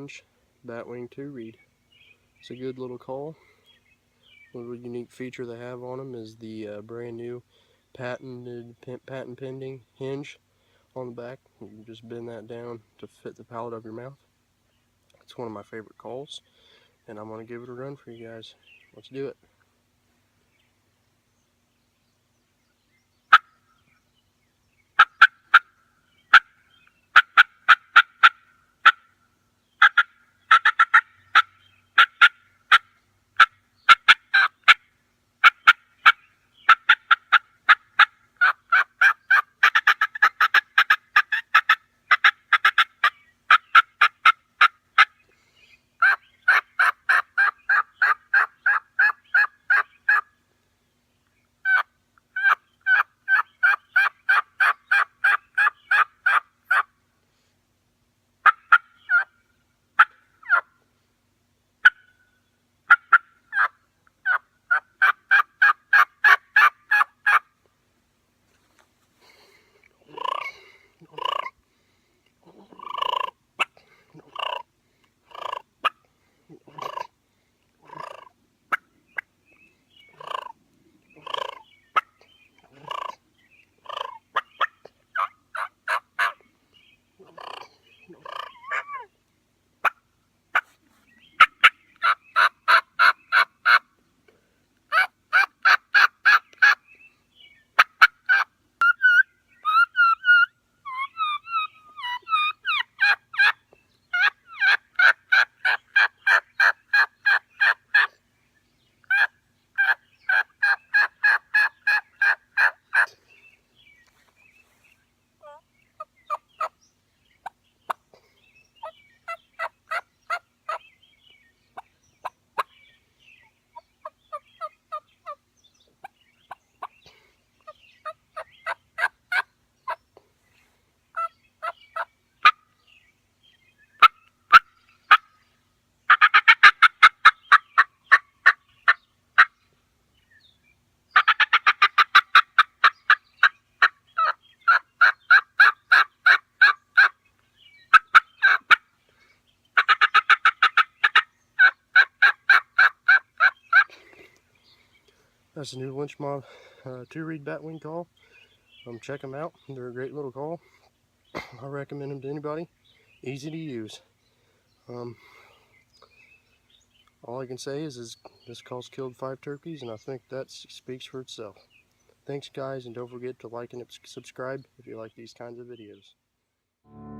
Hinge batwing 2 reed. It's a good little call. A little unique feature they have on them is the brand new patent pending hinge on the back. You can just bend that down to fit the palate of your mouth. It's one of my favorite calls, and I'm going to give it a run for you guys. Let's do it. That's a new Lynch mod 2 reed batwing call. Check them out. They're a great little call. I recommend them to anybody. Easy to use. All I can say is this call's killed 5 turkeys, and I think that speaks for itself. Thanks guys, and don't forget to like and subscribe if you like these kinds of videos.